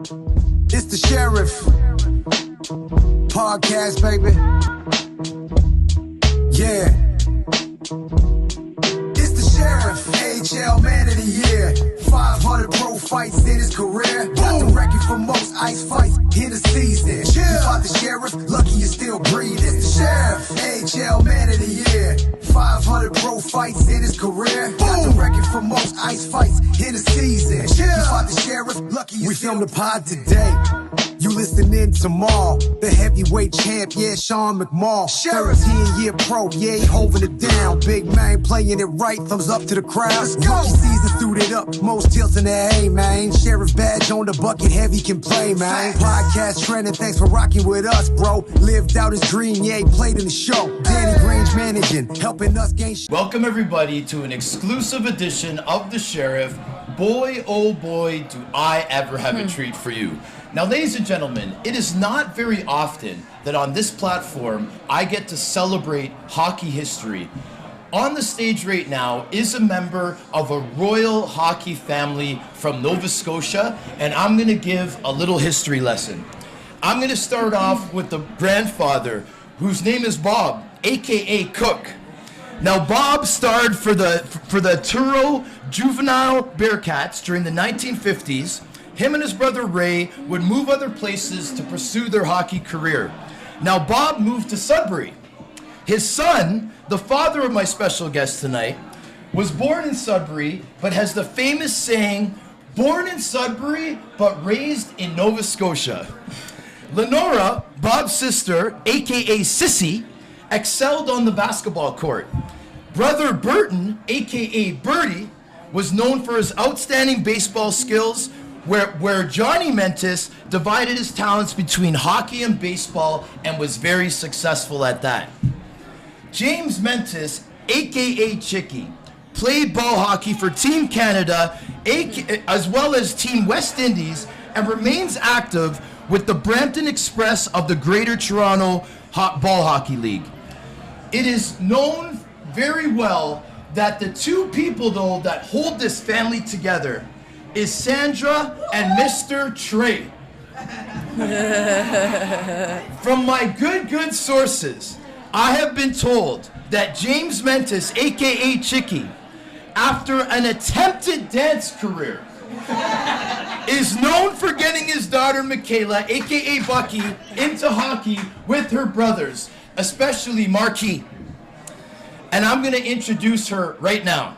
It's the Sheriff Podcast, baby. Yeah. It's the Sheriff, AHL Man of the Year. 500 pro fights in his career. Got the record for most ice fights in a season. You fought the Sheriff, lucky you're still breathing. It's the Sheriff, AHL Man of the Year. 500 pro fights in his career. Got the record for most ice fights in a season. You fought the Sheriff, lucky you. We filmed the pod today. You listening tomorrow. The heavyweight champ, yeah, Sean McMahon. 13-year pro, yeah, he holding it down. Big man playing it right, thumbs up to the crowd. Rookie season suited up, most tilts in the A, man. Sheriff badge on the bucket, heavy can play, man. Podcast trending, thanks for rocking with us, bro. Lived out his dream, yeah, he played in the show. Danny Grange managing, helping us gain. Welcome everybody to an exclusive edition of The Sheriff. Boy, oh boy, do I ever have a treat for you. Now, ladies and gentlemen, it is not very often that on this platform I get to celebrate hockey history. On the stage right now is a member of a royal hockey family from Nova Scotia, and I'm going to give a little history lesson. I'm going to start off with the grandfather, whose name is Bob, aka Cook. Now, Bob starred for the Truro Juvenile Bearcats during the 1950s. Him and his brother Ray would move other places to pursue their hockey career. Now, Bob moved to Sudbury. His son, the father of my special guest tonight, was born in Sudbury, but has the famous saying, born in Sudbury, but raised in Nova Scotia. Lenora, Bob's sister, aka Sissy, excelled on the basketball court. Brother Burton, aka Bertie, was known for his outstanding baseball skills, where Johnny Mentis divided his talents between hockey and baseball and was very successful at that. James Mentis, aka Chicky, played ball hockey for Team Canada as well as Team West Indies and remains active with the Brampton Express of the Greater Toronto Ball Hockey League. It is known very well that the two people, though, that hold this family together is Sandra and Mr. Trey. From my good sources, I have been told that James Mentis, aka Chicky, after an attempted dance career, is known for getting his daughter Mikyla, aka Bucky, into hockey with her brothers, especially Marquis. And I'm gonna introduce her right now.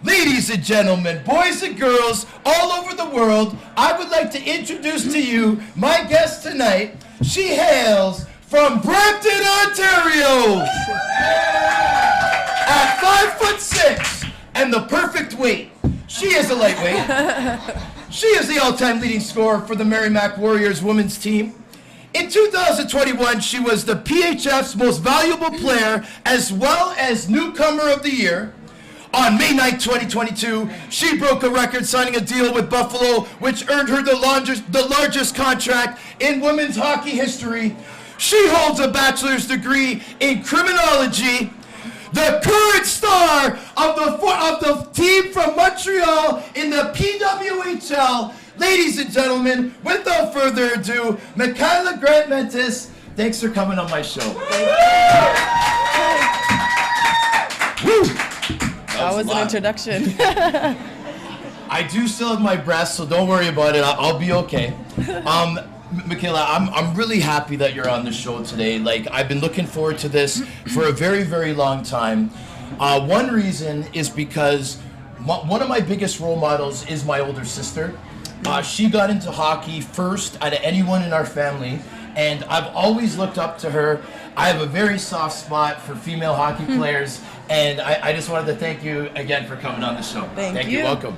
Ladies and gentlemen, boys and girls all over the world, I would like to introduce to you my guest tonight. She hails from Brampton, Ontario. At 5'6" and the perfect weight. She is a lightweight. She is the all-time leading scorer for the Merrimack Warriors women's team. In 2021, she was the PHF's most valuable player as well as newcomer of the year. On May 9, 2022, she broke a record signing a deal with Buffalo, which earned her the largest contract in women's hockey history. She holds a bachelor's degree in criminology. The current star of the team from Montreal in the PWHL. Ladies and gentlemen, without further ado, Mikyla Grant-Mentis, thanks for coming on my show. Woo! That was an introduction. I do still have my breath, so don't worry about it. I'll be okay. Mikyla, I'm really happy that you're on the show today. Like, I've been looking forward to this for a very, very long time. One reason is because one of my biggest role models is my older sister. She got into hockey first out of anyone in our family, and I've always looked up to her. I have a very soft spot for female hockey players, and I just wanted to thank you again for coming on the show. Thank you. Welcome.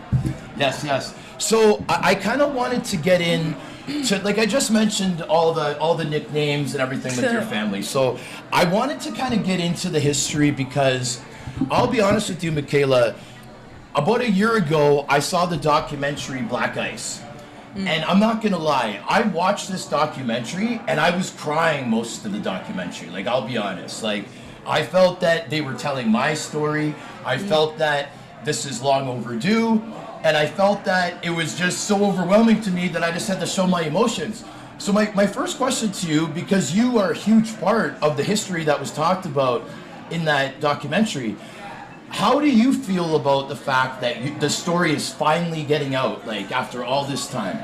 Yes. So I kind of wanted to get in to, like I just mentioned, all the nicknames and everything with your family. So I wanted to kind of get into the history because I'll be honest with you, Mikyla. About a year ago, I saw the documentary Black Ice. And I'm not gonna lie, I watched this documentary and I was crying most of the documentary. Like, I'll be honest. Like, I felt that they were telling my story. I felt that this is long overdue. and I felt that it was just so overwhelming to me that I just had to show my emotions. So my first question to you, because you are a huge part of the history that was talked about in that documentary, how do you feel about the fact that the story is finally getting out, like after all this time?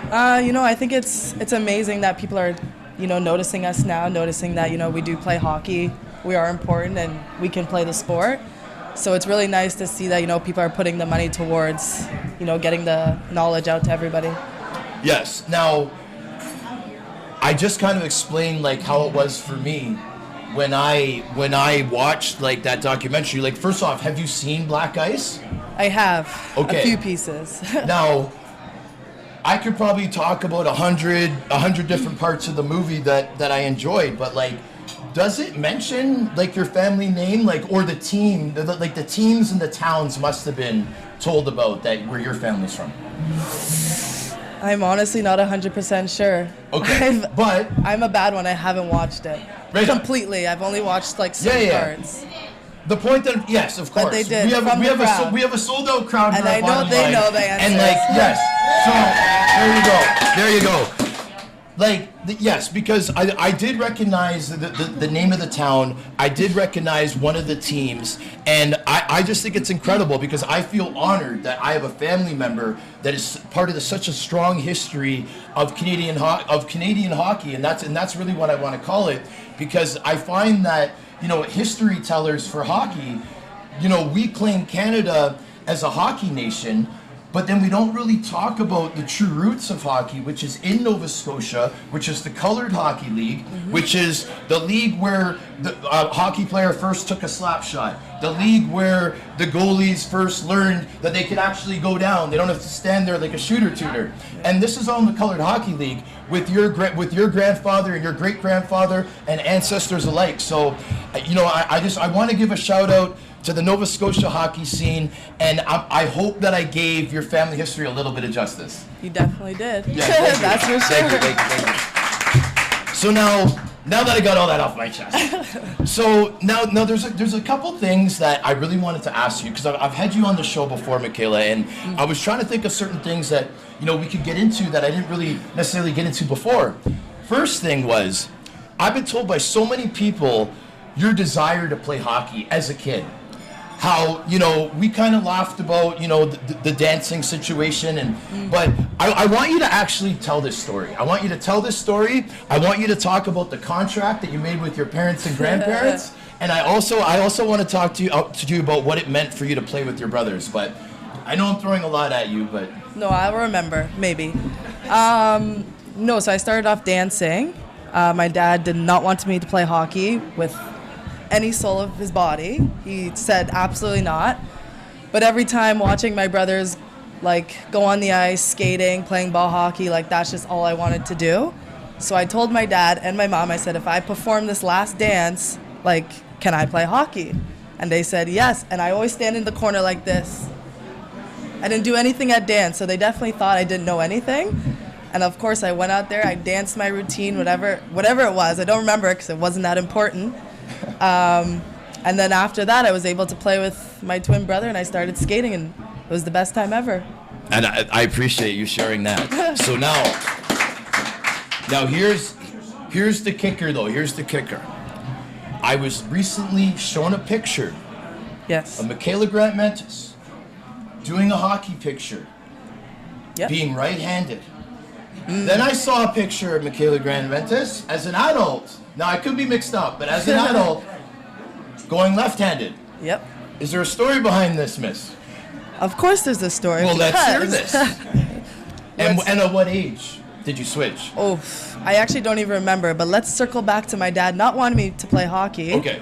I think it's amazing that people are, noticing us now, noticing that, we do play hockey, we are important, and we can play the sport. So it's really nice to see that, people are putting the money towards, getting the knowledge out to everybody. Yes. Now, I just kind of explained like how it was for me when I watched like that documentary. Like, first off, have you seen Black Ice? I have. Okay. A few pieces. Now, I could probably talk about 100 different parts of the movie that I enjoyed, but like, does it mention like your family name, like, or the team, like the teams and the towns must have been told about that where your family's from? I'm honestly not 100% sure. Okay, but I'm a bad one. I haven't watched it completely. I've only watched like some parts. The point that, yes, of course. But they did. We have a sold out crowd. And I know they know the answer. And like, yes. So there you go. Like, yes, because I did recognize the name of the town. I did recognize one of the teams, and I just think it's incredible because I feel honored that I have a family member that is part of such a strong history of Canadian hockey, and that's really what I want to call it, because I find that history tellers for hockey, we claim Canada as a hockey nation. But then we don't really talk about the true roots of hockey, which is in Nova Scotia, which is the Colored Hockey League, which is the league where the hockey player first took a slap shot, the league where the goalies first learned that they could actually go down. They don't have to stand there like a shooter tutor. And this is all in the Colored Hockey League with your grandfather and your great-grandfather and ancestors alike. So, I want to give a shout out to the Nova Scotia hockey scene, and I hope that I gave your family history a little bit of justice. You definitely did. Yeah, that's for sure. Thank you. So now that I got all that off my chest, so now there's a couple things that I really wanted to ask you, because I've had you on the show before, Mikyla, and I was trying to think of certain things that we could get into that I didn't really necessarily get into before. First thing was, I've been told by so many people your desire to play hockey as a kid. How, we kind of laughed about, the dancing situation, but I want you to actually tell this story. I want you to tell this story. I want you to talk about the contract that you made with your parents and grandparents. And I also want to talk to you about what it meant for you to play with your brothers. But I know I'm throwing a lot at you, but... No, I'll remember, maybe. So I started off dancing. My dad did not want me to play hockey with any soul of his body. He said absolutely not. But every time watching my brothers go on the ice, skating, playing ball hockey, that's just all I wanted to do. So I told my dad and my mom, I said, if I perform this last dance, can I play hockey? And they said yes. And I always stand in the corner like this. I didn't do anything at dance, so they definitely thought I didn't know anything. And of course I went out there, I danced my routine, whatever it was. I don't remember it because it wasn't that important. And then after that, I was able to play with my twin brother, and I started skating, and it was the best time ever. And I appreciate you sharing that. So now here's the kicker, though. Here's the kicker. I was recently shown a picture Yes. of Mikyla Grant-Mentis doing a hockey picture, Yep. being right-handed. Then I saw a picture of Mikyla Grant-Mentis as an adult. Now, I could be mixed up, but as an adult, going left-handed. Yep. Is there a story behind this, miss? Of course there's a story. Well, let's hear because- this. And at what age did you switch? Oh, I actually don't even remember, but let's circle back to my dad not wanting me to play hockey. Okay.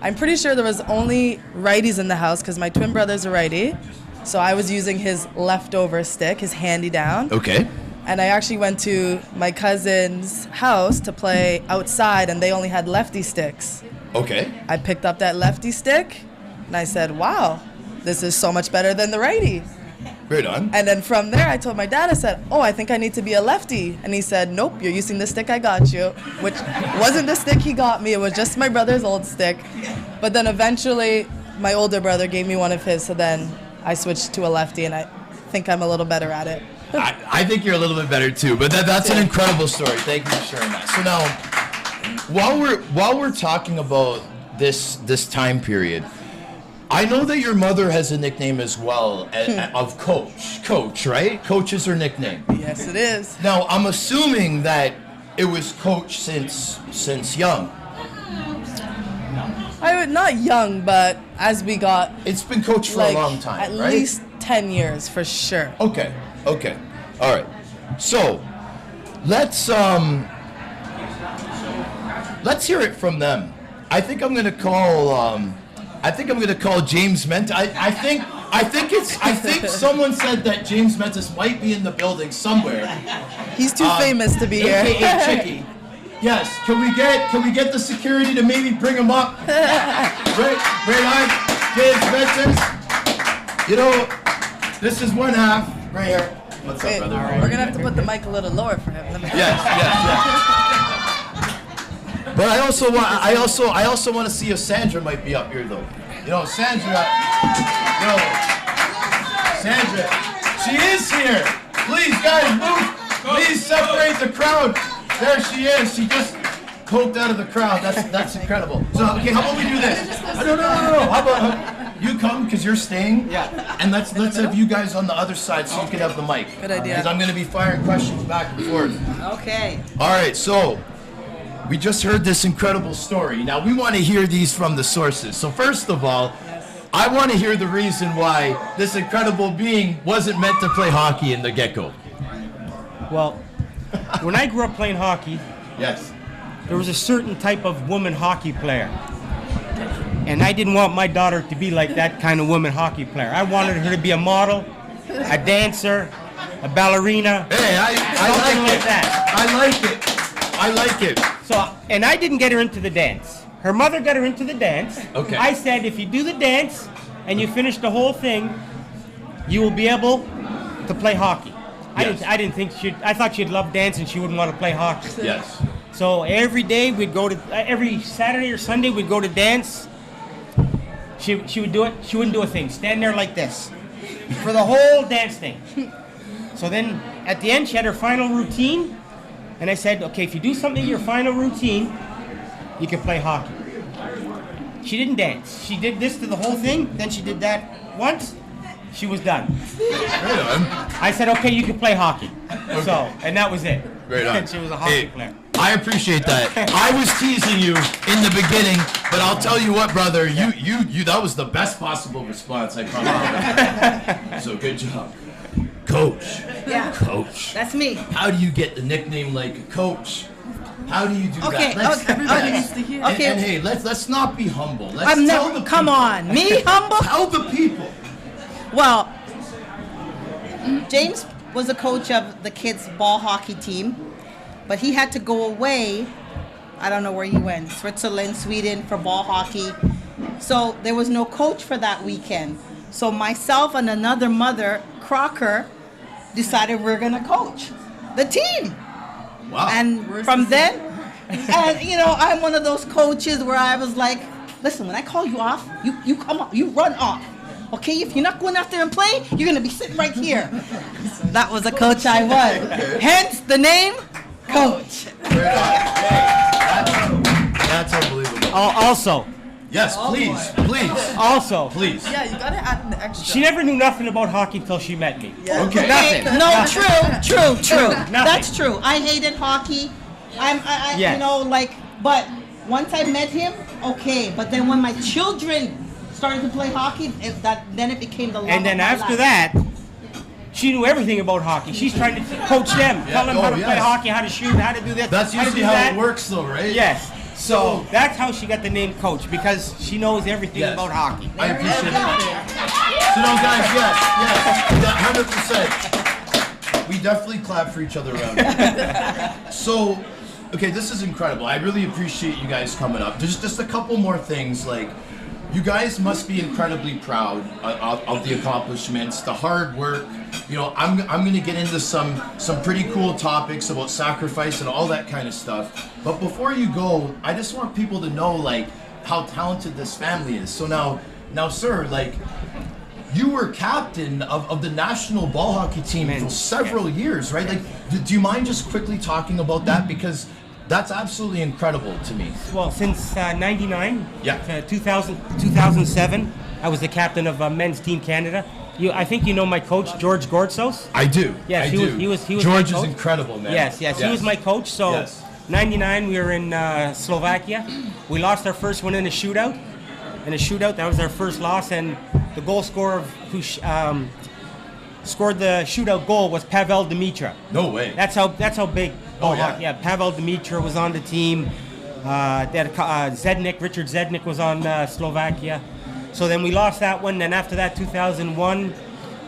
I'm pretty sure there was only righties in the house because my twin brother's a righty. So I was using his leftover stick, his handy-down. Okay. And I actually went to my cousin's house to play outside, and they only had lefty sticks. Okay. I picked up that lefty stick, and I said, wow, this is so much better than the righty. Right on. And then from there, I told my dad, I said, oh, I think I need to be a lefty. And he said, nope, you're using the stick I got you, which wasn't the stick he got me. It was just my brother's old stick. But then eventually, my older brother gave me one of his, so then I switched to a lefty, and I think I'm a little better at it. I think you're a little bit better too, but that's an incredible story. Thank you for sharing that. So now, while we're talking about this time period, I know that your mother has a nickname as well of Coach. Coach, right? Coach is her nickname. Yes, it is. Now, I'm assuming that it was Coach since young. Not young, but as we got... It's been Coach for a long time, at right? least 10 years, for sure. Okay. All right. So, let's hear it from them. I think I'm gonna call James Mentis. I think someone said that James Mentis might be in the building somewhere. He's too famous to be here. AKA Chicky. Yes. Can we get the security to maybe bring him up? Right on, James Mentis. You know, this is one half right here. What's up, brother? We're gonna have to put the mic a little lower for him. Yes. But I also want to see if Sandra might be up here though. You know, Sandra, she is here. Please, guys, move. Please separate the crowd. There she is. She just poked out of the crowd. That's incredible. So, okay, how about we do this? No. How about you come because you're staying? Yeah. And let's have you guys on the other side so you can have the mic. Good idea. Because I'm going to be firing questions back and forth. Okay. All right, so we just heard this incredible story. Now, we want to hear these from the sources. So first of all, I want to hear the reason why this incredible being wasn't meant to play hockey in the get-go. Well, when I grew up playing hockey, Yes. there was a certain type of woman hockey player. And I didn't want my daughter to be like that kind of woman hockey player. I wanted her to be a model, a dancer, a ballerina. Hey, I something like like it. that. I like it. So, and I didn't get her into the dance. Her mother got her into the dance. Okay. I said, if you do the dance and you finish the whole thing, you will be able to play hockey. Yes. I didn't think I thought she'd love dance and she wouldn't want to play hockey. Yes. So every day every Saturday or Sunday we'd go to dance. She would do it. She wouldn't do a thing. Stand there like this for the whole dance thing. So then at the end she had her final routine, and I said, okay, if you do something in your final routine, you can play hockey. She didn't dance. She did this to the whole thing. Then she did that once. She was done. Right on. I said, okay, you can play hockey. So, and that was it. Right on. She was a hockey Hey, player. I appreciate that. I was teasing you in the beginning, but I'll tell you what, brother, you that was the best possible response, I promise. So good job. Coach. Yeah. Coach. That's me. How do you get the nickname like a coach? How do you do Okay, that? Everybody needs to hear. Okay. And hey, let's not be humble. Let's I'm tell never. the Come people. on, me humble. Tell the people. Well, James was a coach of the kids' ball hockey team, but he had to go away. I don't know where he went. Switzerland, Sweden for ball hockey. So there was no coach for that weekend. So myself and another mother, Crocker, decided we're gonna coach the team. Wow. And from then, and I'm one of those coaches where I was like, listen, when I call you off, you come up, you run off. Okay, if you're not going out there and playing, you're gonna be sitting right here. That was the coach I was. Hence the name, Coach. That's unbelievable. Also, Yes, please. also, Yeah, you gotta add an extra. she never knew nothing about hockey until she met me. Okay. Nothing. No, true. Nothing. That's true. I hated hockey. Yes. But once I met him, okay. But then when my children started to play hockey, then it became the love And then of my after life. that, she knew everything about hockey. She's trying to coach them, tell them how to play yes. hockey, how to shoot, how to do this, That's how to usually do how that. it works, though, right? Yes. So that's how she got the name Coach, because she knows everything Yes. about hockey. I appreciate that. So now, guys, yes, 100%. We definitely clap for each other around here. So, okay, this is incredible. I really appreciate you guys coming up. Just a couple more things, like, you guys must be incredibly proud of the accomplishments, the hard work. I'm going to get into some pretty cool topics about sacrifice and all that kind of stuff. But before you go, I just want people to know, like, how talented this family is. So now, sir, like, you were captain of the national ball hockey team for several years, right? Like, do you mind just quickly talking about that? Because that's absolutely incredible to me. Well, since 99 Yeah. to 2007, I was the captain of Men's Team Canada. I think you know my coach, George Gordsos. I do. Yes, I he do. was George my is coach. incredible, man. Yes, he was my coach. So, Yes. 99, we were in Slovakia. We lost our first one in a shootout. That was our first loss, and the goal scorer who scored the shootout goal was Pavel Dimitra. No way. That's how big. Yeah. Pavel Dimitra was on the team. Richard Zednik was on Slovakia. So then we lost that one. Then after that, 2001,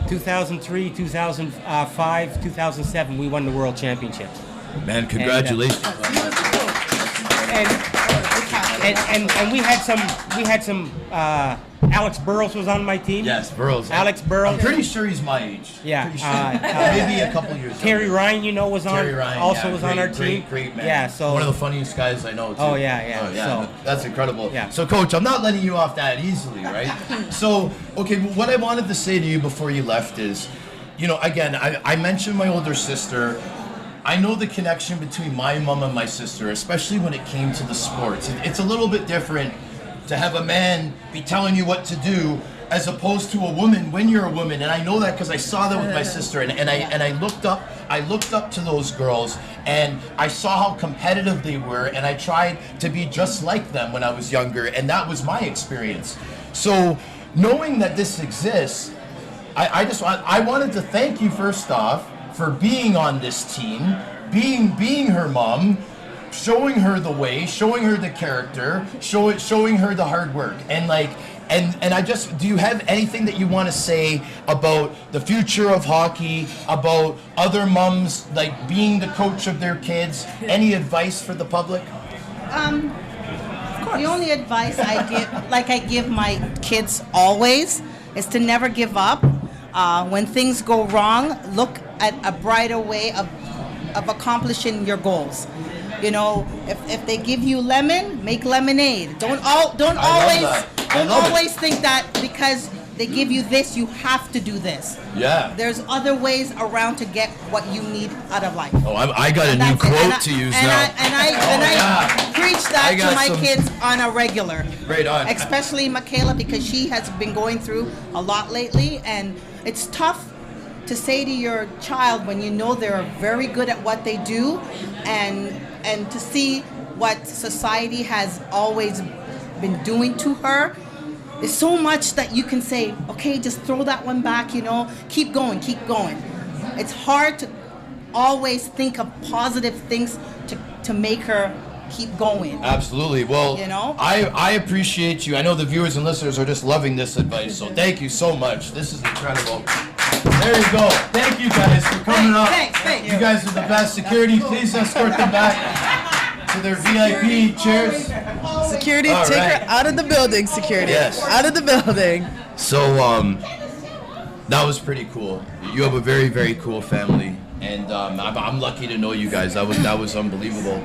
2003, 2005, 2007, we won the World Championships. Man, congratulations. And we had some. Alex Burrows was on my team. Yes, Burrows. Alex Burrows. I'm pretty sure he's my age. Yeah. Pretty sure. Maybe a couple years. Terry Ryan, was on. Terry Ryan, was on our team. Great man. Yeah. So one of the funniest guys I know too. Oh yeah. So that's incredible. Yeah. So Coach, I'm not letting you off that easily, right? So okay, what I wanted to say to you before you left is, again, I mentioned my older sister. I know the connection between my mom and my sister, especially when it came to the sports. It's a little bit different to have a man be telling you what to do as opposed to a woman when you're a woman. And I know that because I saw that with my sister, and I looked up to those girls, and I saw how competitive they were, and I tried to be just like them when I was younger, and that was my experience. So knowing that this exists, I wanted to thank you first off for being on this team, being her mom, showing her the way, showing her the character, showing her the hard work, and I just, do you have anything that you want to say about the future of hockey, about other moms being the coach of their kids? Any advice for the public? The only advice I give my kids always, is to never give up. When things go wrong, look at a brighter way of accomplishing your goals. If they give you lemon, make lemonade. Don't always think that because they give you this, you have to do this. Yeah. There's other ways around to get what you need out of life. Oh, I got a new quote to use now. I preach that to my kids on a regular. Right on. Especially Mikyla, because she has been going through a lot lately, and it's tough to say to your child when you know they're very good at what they do, and to see what society has always been doing to her. There's so much that you can say, okay, just throw that one back, keep going. It's hard to always think of positive things to make her keep going. Absolutely. Well, I appreciate you. I know the viewers and listeners are just loving this advice, so thank you so much. This is incredible. There you go. Thank you guys for coming up. Thanks. You guys are the best. Security, please escort them back to their VIP chairs. Security, All take right. her out of the building, security. Yes. Out of the building. So, that was pretty cool. You have a very, very cool family, and I'm lucky to know you guys. That was unbelievable.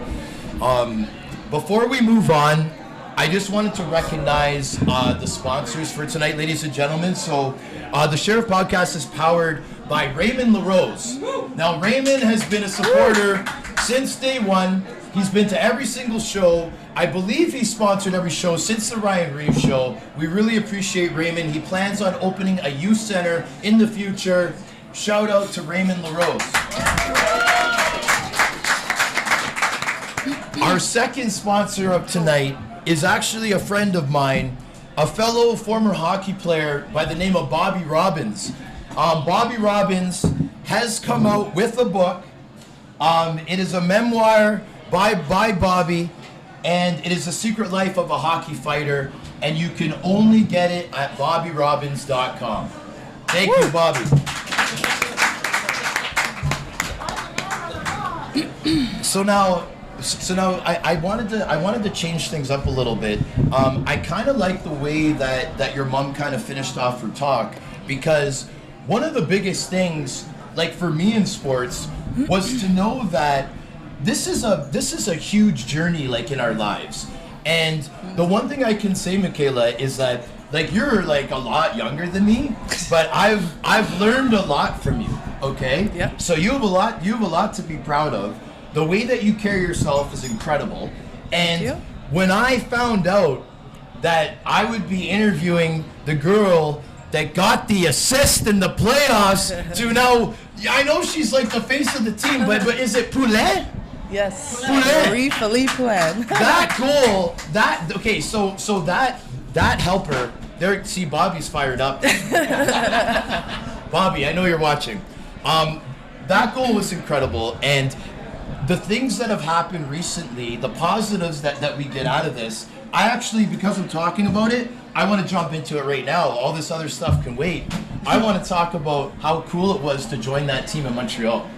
Before we move on, I just wanted to recognize the sponsors for tonight, ladies and gentlemen. So, the Sheriff Podcast is powered by Raymond LaRose. Now, Raymond has been a supporter since day one. He's been to every single show. I believe he's sponsored every show since the Ryan Reeves show. We really appreciate Raymond. He plans on opening a youth center in the future. Shout out to Raymond LaRose. Our second sponsor of tonight is actually a friend of mine, a fellow former hockey player by the name of Bobby Robbins. Bobby Robbins has come out with a book. It is a memoir by Bobby, and it is The Secret Life of a Hockey Fighter, and you can only get it at bobbyrobbins.com. Thank you, Bobby. So now I wanted to change things up a little bit. I kind of like the way that your mom kind of finished off her talk, because one of the biggest things, like for me in sports, was to know that this is a huge journey, like in our lives. And the one thing I can say, Mikyla, is that like you're like a lot younger than me, but I've learned a lot from you. Okay. Yep. So you have a lot to be proud of. The way that you carry yourself is incredible. And when I found out that I would be interviewing the girl that got the assist in the playoffs to now, I know she's like the face of the team, but is it Poulet? Yes. Poulet. Marie-Philippe Poulet. That goal, so that helper, there, see Bobby's fired up. Bobby, I know you're watching. That goal was incredible, and the things that have happened recently, the positives that we get out of this, I actually, because I'm talking about it, I want to jump into it right now. All this other stuff can wait. I want to talk about how cool it was to join that team in Montreal.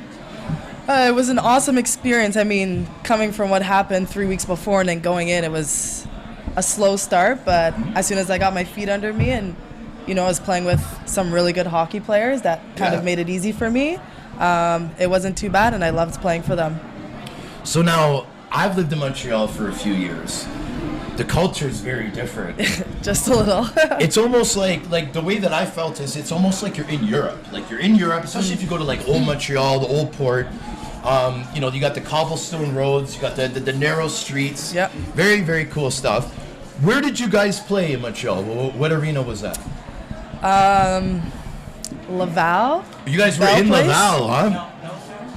It was an awesome experience. I mean, coming from what happened 3 weeks before and then going in, it was a slow start, but as soon as I got my feet under me and, I was playing with some really good hockey players, that kind of made it easy for me. It wasn't too bad, and I loved playing for them. So now, I've lived in Montreal for a few years. The culture is very different. Just a little. It's almost like the way that I felt is it's almost like you're in Europe. Like you're in Europe, especially if you go to like Old Montreal, the Old Port. You got the cobblestone roads, you got the narrow streets. Yep. Very, very cool stuff. Where did you guys play in Montreal? What arena was that? Laval. You guys were Bell in Place? Laval, huh?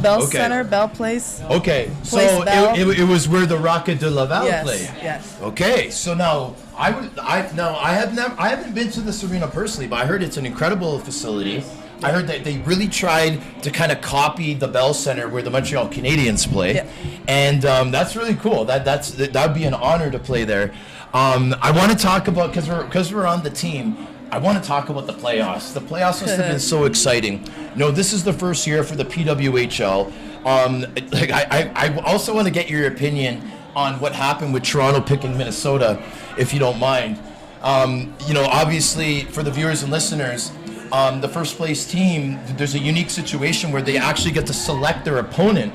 Bell Okay. Center, Bell Place. Okay, so Place Bell. it was where the Rocket de Laval Yes, played. yes. Okay, so now I haven't been to this arena personally, but I heard it's an incredible facility. I heard that they really tried to kind of copy the Bell Center where the Montreal Canadiens play, Yeah. and that's really cool. That'd be an honor to play there. I want to talk about because we're on the team. I want to talk about the playoffs. The playoffs must have been so exciting. This is the first year for the PWHL. I also want to get your opinion on what happened with Toronto picking Minnesota, if you don't mind. Obviously, for the viewers and listeners, the first place team, there's a unique situation where they actually get to select their opponent,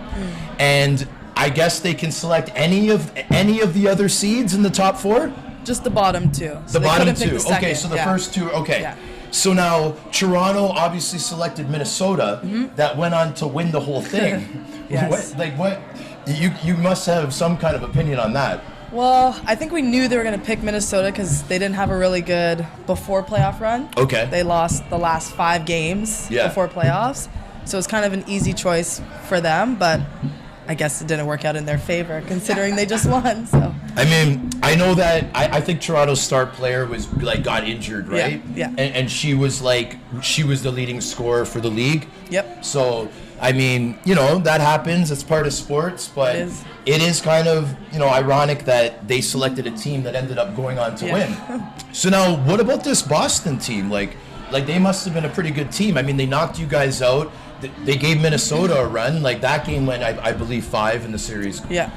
and I guess they can select any of the other seeds in the top four. Just the bottom two. So The they bottom couldn't pick two. the Okay, second. so the Yeah. first two. Okay. Yeah. So now Toronto obviously selected Minnesota. That went on to win the whole thing. Yes. What? You must have some kind of opinion on that. Well, I think we knew they were going to pick Minnesota because they didn't have a really good before playoff run. Okay. They lost the last 5 games before playoffs. So it was kind of an easy choice for them, but I guess it didn't work out in their favor considering they just won. So I mean, I know that I think Toronto's star player was got injured, right? Yeah. And she was the leading scorer for the league. Yep. So I mean, that happens. It's part of sports, but it is kind of ironic that they selected a team that ended up going on to win. So now, what about this Boston team? Like they must have been a pretty good team. I mean, they knocked you guys out. They gave Minnesota a run. Like that game went, I believe, 5 in the series. Yeah.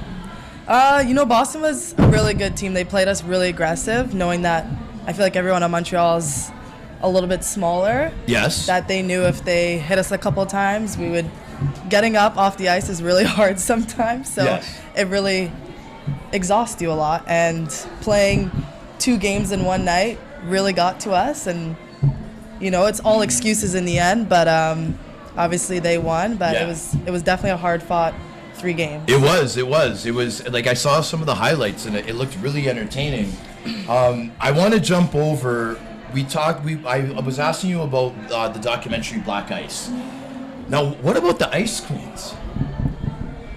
Boston was a really good team. They played us really aggressive, knowing that I feel like everyone on Montreal is a little bit smaller. Yes. That they knew if they hit us a couple of times, getting up off the ice is really hard sometimes. So it really exhausts you a lot. And playing 2 games in one night really got to us. And, it's all excuses in the end, but obviously they won. But it was definitely a hard-fought 3 games. It was like I saw some of the highlights and it looked really entertaining. I want to jump over. I was asking you about the documentary Black Ice. Now, what about the Ice Queens?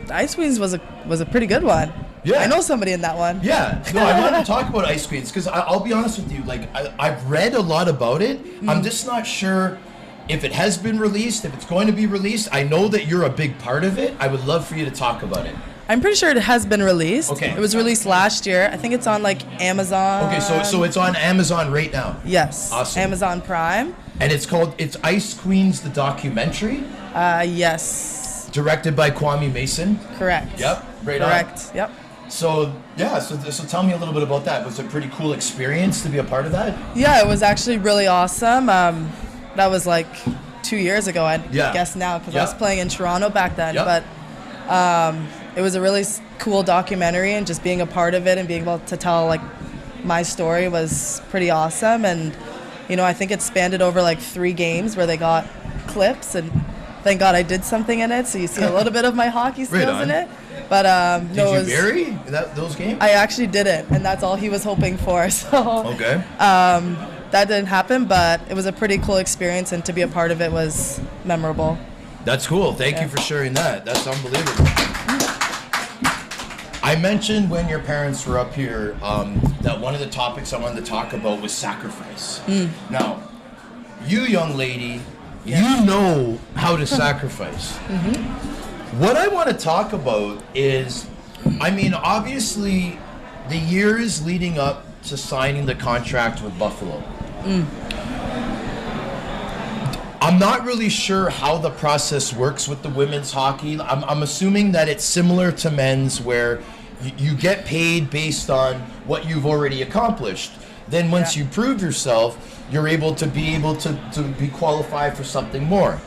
The Ice Queens was a pretty good one. Yeah. I know somebody in that one. Yeah. No, I want to talk about Ice Queens because I'll be honest with you. Like I've read a lot about it. I'm just not sure if it has been released, if it's going to be released. I know that you're a big part of it. I would love for you to talk about it. I'm pretty sure it has been released. Okay. It was released last year. I think it's on Amazon. Okay, so it's on Amazon right now. Yes. Awesome. Amazon Prime. And it's Ice Queens the documentary. Yes. Directed by Kwame Mason. Correct. Yep. Right Correct. on. Yep. So so tell me a little bit about that. Was it a pretty cool experience to be a part of that? Yeah, it was actually really awesome. That was 2 years ago, I guess now, because I was playing in Toronto back then. But it was a really cool documentary, and just being a part of it and being able to tell my story was pretty awesome. And, I think it spanned over like 3 games where they got clips, and thank God I did something in it. So you see a little bit of my hockey skills in it. But did you bury those games? I actually didn't, and that's all he was hoping for. So okay. That didn't happen, but it was a pretty cool experience, and to be a part of it was memorable. That's cool. Thank you for sharing that. That's unbelievable. I mentioned when your parents were up here that one of the topics I wanted to talk about was sacrifice. Now, you young lady, you know how to sacrifice. What I want to talk about is, obviously, the years leading up to signing the contract with Buffalo. I'm not really sure how the process works with the women's hockey. I'm assuming that it's similar to men's, where you get paid based on what you've already accomplished. Then once you prove yourself, you're able to be qualified for something more.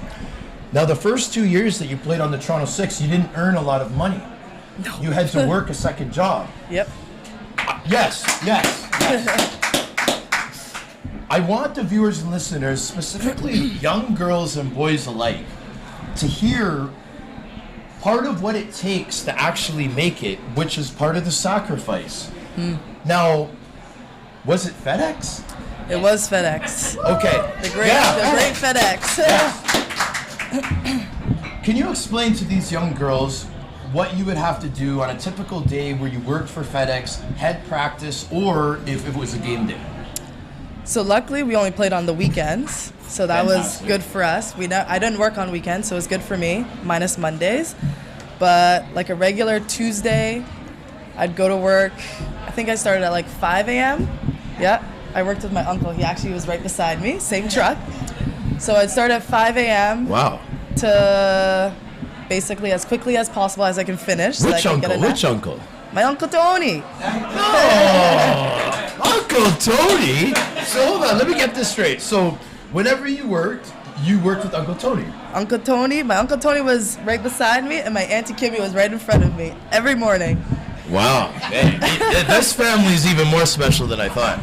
Now, the first 2 years that you played on the Toronto Six, you didn't earn a lot of money. No. You had to work a second job. Yep. Yes. I want the viewers and listeners, specifically young girls and boys alike, to hear part of what it takes to actually make it, which is part of the sacrifice. Now, was it FedEx? It was FedEx. Okay. The great FedEx. Yes. Can you explain to these young girls what you would have to do on a typical day where you worked for FedEx, had practice, or if it was a game day? So luckily, we only played on the weekends, so that was good for us. I didn't work on weekends, so it was good for me, minus Mondays. But like a regular Tuesday, I'd go to work. I think I started at like 5 a.m. Yeah, I worked with my uncle. He actually was right beside me, same truck. So I'd start at 5 a.m. Wow. To basically as quickly as possible as I can finish. Which uncle? Which uncle? My Uncle Tony. Oh, Uncle Tony? So hold on, let me get this straight. So whenever you worked with Uncle Tony? Uncle Tony. My Uncle Tony was right beside me, and my Auntie Kimmy was right in front of me every morning. Wow. Hey, this family is even more special than I thought.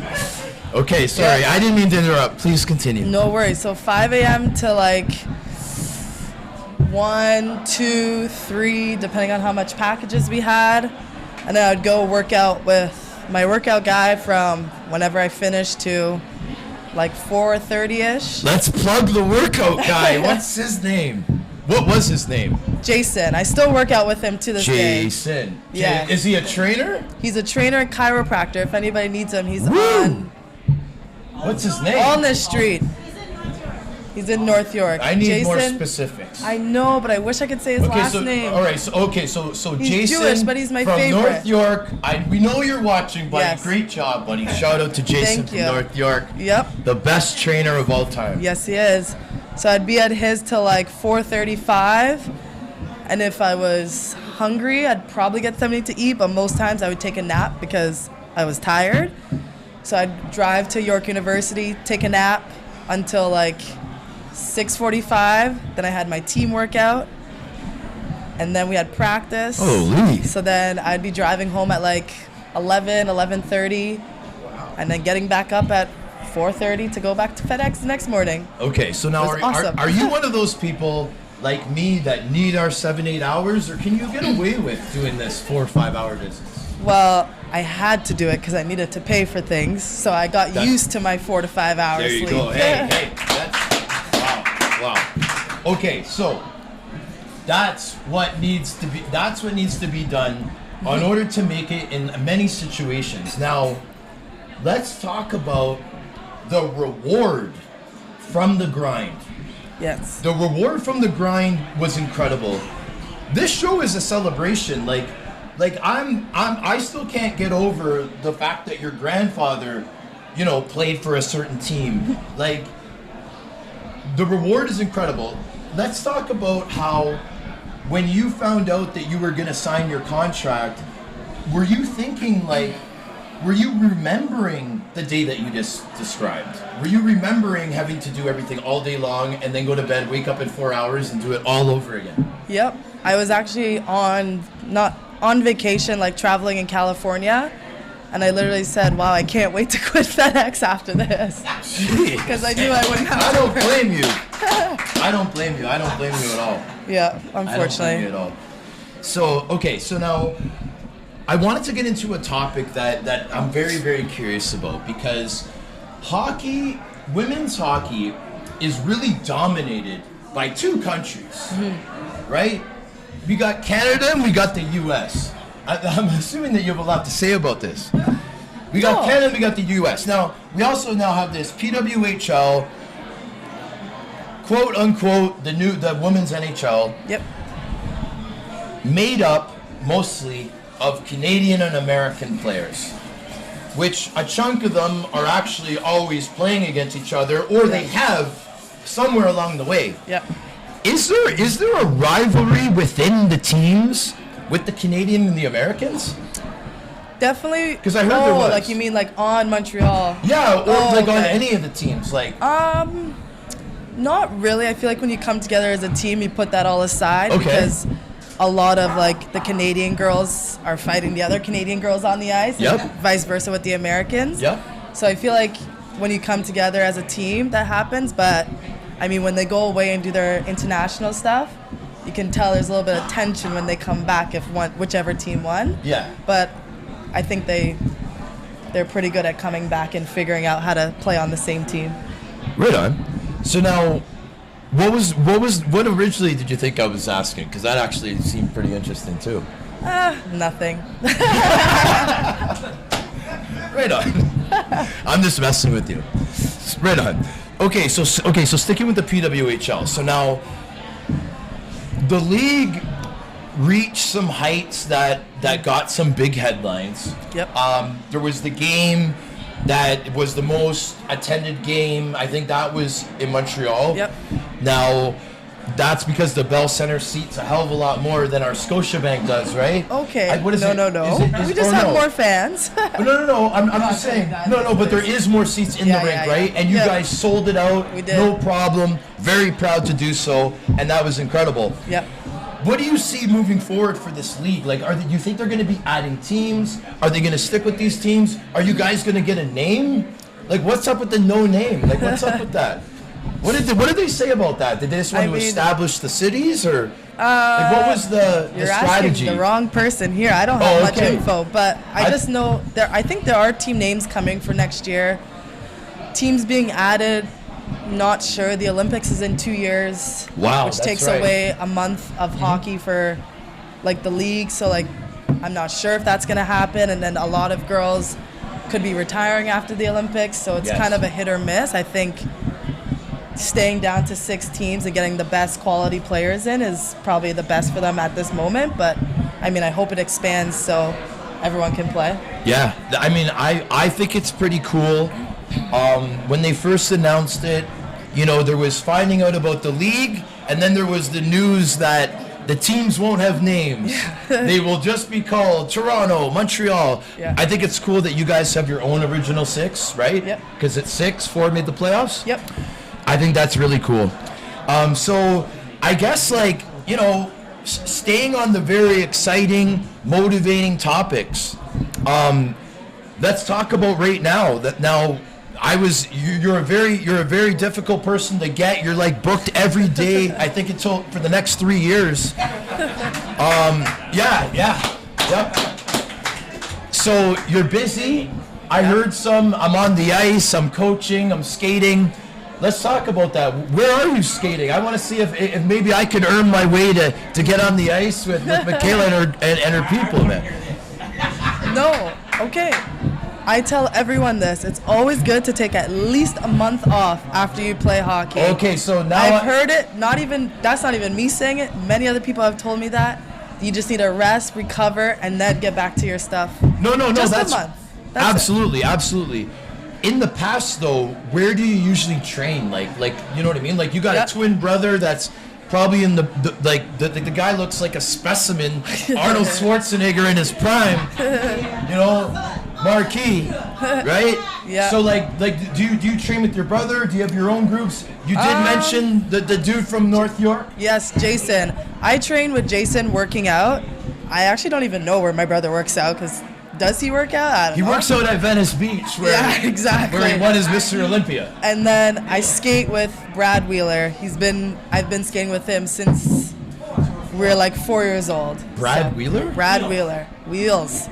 Okay, sorry, I didn't mean to interrupt. Please continue. No worries. So 5 a.m. to like 1, 2, 3, depending on how much packages we had. And then I'd go work out with my workout guy from whenever I finished to like 4:30ish. Let's plug the workout guy. What's his name? What was his name? Jason. I still work out with him to this day. Jason. Yeah. Is he a trainer? He's a trainer and chiropractor. If anybody needs him, he's on. What's his name? On this street. He's in North York. I need Jason, more specifics. I know, but I wish I could say his last name. All right, so He's Jason Jewish, but he's my from favorite. North York. We know you're watching, buddy. Yes. Great job, buddy. Shout out to Jason Thank from you. North York. Yep. The best trainer of all time. Yes, he is. So I'd be at his till like 4:35, and if I was hungry, I'd probably get something to eat, but most times I would take a nap because I was tired. So I'd drive to York University, take a nap until like 6:45. Then I had my team workout, and then we had practice. Holy. So then I'd be driving home at like 11:30, and then getting back up at 4:30 to go back to FedEx the next morning. Okay, so now are you one of those people like me that need our 7-8 hours, or can you get away with doing this 4 or 5 hour visits? Well, I had to do it because I needed to pay for things, so I got used to my 4 to 5 hours There you sleep. go. Hey, wow. Okay, so that's what needs to be done in order to make it in many situations. Now, let's talk about the reward from the grind. Yes. The reward from the grind was incredible. This show is a celebration. I still can't get over the fact that your grandfather, played for a certain team. The reward is incredible. Let's talk about how, when you found out that you were going to sign your contract, were you thinking were you remembering the day that you just described? Were you remembering having to do everything all day long and then go to bed, wake up in 4 hours and do it all over again? Yep. I was actually not on vacation, like traveling in California. And I literally said, wow, I can't wait to quit FedEx after this. Because I knew I wouldn't have I to don't work. blame you. I don't blame you. I don't blame you at all. Yeah, I don't blame unfortunately. you at all. So, okay, so now I wanted to get into a topic that I'm very, very curious about, because hockey, women's hockey, is really dominated by two countries, right? We got Canada and we got the U.S. I'm assuming that you have a lot to say about this. We got Canada and we got the U.S. Now, we also now have this PWHL, quote unquote, the women's NHL. Yep. Made up mostly of Canadian and American players, which a chunk of them are actually always playing against each other, or they have somewhere along the way. Yep. Is there a rivalry within the teams with the Canadian and the Americans? Definitely. 'Cause I heard there was. Like you mean like on Montreal? Yeah, or on okay. any of the teams, like. Not really. I feel like when you come together as a team, you put that all aside, Okay. because a lot of like the Canadian girls are fighting the other Canadian girls on the ice. Yep. And vice versa with the Americans. Yep. So I feel like when you come together as a team, that happens. But I mean, when they go away and do their international stuff, you can tell there's a little bit of tension when they come back if whichever team won. Yeah. But I think they're pretty good at coming back and figuring out how to play on the same team. Right on. So now, what originally did you think I was asking? Because that actually seemed pretty interesting too. Nothing. Right on. I'm just messing with you. Right on. Okay, so sticking with the PWHL. So now, the league reached some heights that got some big headlines. Yep. There was the game that was the most attended game. I think that was in Montreal. Yep. Now, that's because the Bell Center seats a hell of a lot more than our Scotiabank does, right? Okay. What is no. it? We just have more fans. No. I'm just saying. No. But there is more seats in the rink, yeah. right? And you guys sold it out. We did. No problem. Very proud to do so, and that was incredible. Yep. What do you see moving forward for this league? Like, you think they're going to be adding teams? Are they going to stick with these teams? Are you guys going to get a name? Like, what's up with the no name? Like, what's up with that? What did they say about that? Did they just want to establish the cities, or like, what was the You're strategy? asking the wrong person here. I don't have much okay. info, but I just know I think there are team names coming for next year. Teams being added. Not sure. The Olympics is in 2 years. Wow, which that's takes right. away a month of hockey for like the league. So like I'm not sure if that's gonna happen. And then a lot of girls could be retiring after the Olympics. So it's kind of a hit or miss. I think staying down to 6 teams and getting the best quality players in is probably the best for them at this moment. But I mean, I hope it expands so everyone can play. Yeah, I mean, I think it's pretty cool. When they first announced it, there was finding out about the league, and then there was the news that the teams won't have names. They will just be called Toronto, Montreal. Yeah. I think it's cool that you guys have your own original 6, right? Yep. Because it's 6, 4 made the playoffs? Yep. I think that's really cool. So I guess, staying on the very exciting, motivating topics, let's talk about right now. You're a very difficult person to get. You're like booked every day. I think until for the next 3 years. Yep. So you're busy. I heard I'm on the ice. I'm coaching. I'm skating. Let's talk about that. Where are you skating? I want to see if maybe I can earn my way to get on the ice with Mikyla and her people, man. No. Okay. I tell everyone this. It's always good to take at least a month off after you play hockey. Okay, so now I've heard it. That's not even me saying it. Many other people have told me that. You just need to rest, recover, and then get back to your stuff. No. Just That's a month. That's absolutely. In the past, though, where do you usually train? Like you know what I mean? Like you got a twin brother that's probably in the guy looks like a specimen, Arnold Schwarzenegger in his prime. Marquee, right? Yeah. So do you train with your brother? Do you have your own groups? You did mention the dude from North York. Yes, Jason. I train with Jason working out. I actually don't even know where my brother works out because Does he work out? I don't He know. works out at Venice Beach where, Yeah, exactly. where he won his Mr. Olympia. And then I skate with Brad Wheeler. I've been skating with him since we were like 4 years old. Brad Wheeler? Brad Wheeler. Wheels.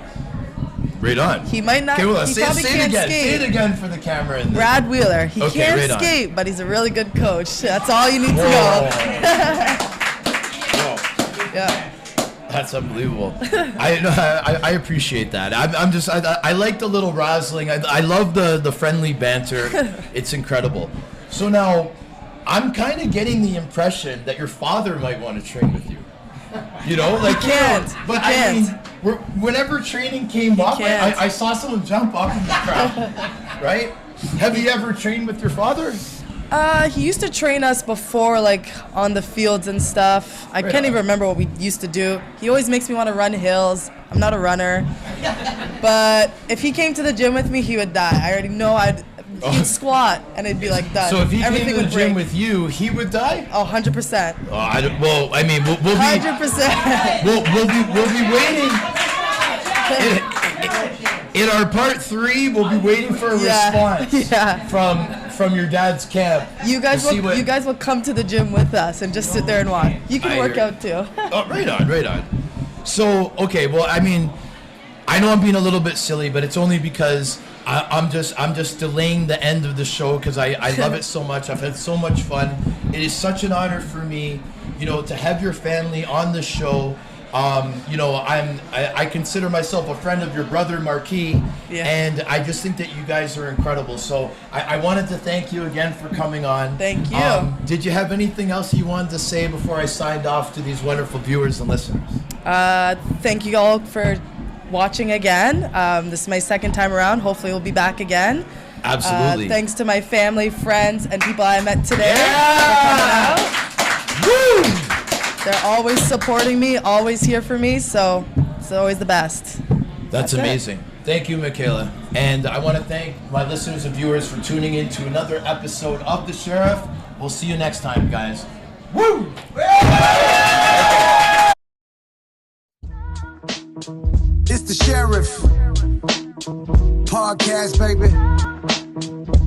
Right on. He might not. Okay, well, he say probably it can't again. skate. Say it again for the camera. And Brad Wheeler. He Okay, can't right on. skate, but he's a really good coach. That's all you need to Whoa. know. Whoa. Yeah. That's unbelievable. I appreciate that. I like the little razzling. I love the friendly banter. It's incredible. So now, I'm kind of getting the impression that your father might want to train with you. You know, like can't. But He I mean, can't. whenever training came up, can't. I saw someone jump up in the crowd. Right? Have you ever trained with your father? He used to train us before, like, on the fields and stuff. I can't even remember what we used to do. He always makes me want to run hills. I'm not a runner. But if he came to the gym with me, he would die. I already know he'd squat, and it'd be like done. So if he Everything came to the would gym break. with you, he would die? Oh, 100%. Well, I mean, we'll be 100%. we'll be waiting. In our part 3, we'll be waiting for a response from your dad's camp. You guys will come to the gym with us and just sit there and watch. You can work out too. Oh, right on. So, okay, well, I mean, I know I'm being a little bit silly, but it's only because I'm just delaying the end of the show because I love it so much. I've had so much fun. It is such an honor for me, to have your family on the show. I consider myself a friend of your brother Marquis, and I just think that you guys are incredible. So I wanted to thank you again for coming on. Thank you. Did you have anything else you wanted to say before I signed off to these wonderful viewers and listeners? Thank you all for watching again. This is my second time around. Hopefully we'll be back again. Absolutely. Thanks to my family, friends, and people I met today Yeah! for coming out. Woo! They're always supporting me, always here for me, so it's always the best. That's amazing. Thank you, Mikyla. And I want to thank my listeners and viewers for tuning in to another episode of The Sheriff. We'll see you next time, guys. Woo! It's The Sheriff Podcast, baby.